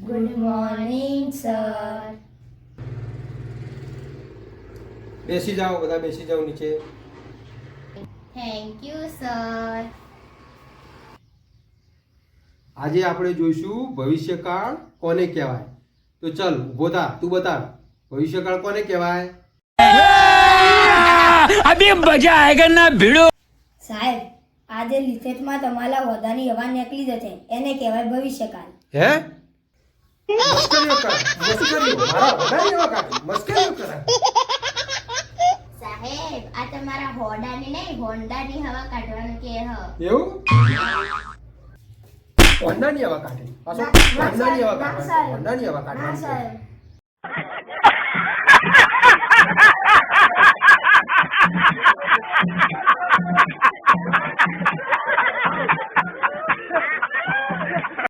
Good morning sir. બેસી જાઓ, બધા બેસી જાઓ નીચે. Thank you sir. આજે આપણે જોઈશું ભવિષ્યકાળ કોને કહેવાય. તો ચલ ઊભો થા, તું બતા ભવિષ્યકાળ કોને કહેવાય. अभी मजा आएगा ना भिड़ो. સાહેબ, આજે લિખિતમાં તમારા વધાની હવા નીકળી જશે, એને કહેવાય ભવિષ્યકાળ. હે મસ્કરીઓ કર, મસ્કરીઓ મારા વધારે એવા કાઢી મસ્કરીઓ કરે. સાહેબ, આ તમારા હોડાની નહીં હોન્ડાની હવા કાઢવાનું કે હ. એવું હોન્ડાની હવા કાઢે. પાછો હોન્ડાની હવા કાઢે, હોન્ડાની હવા કાઢે.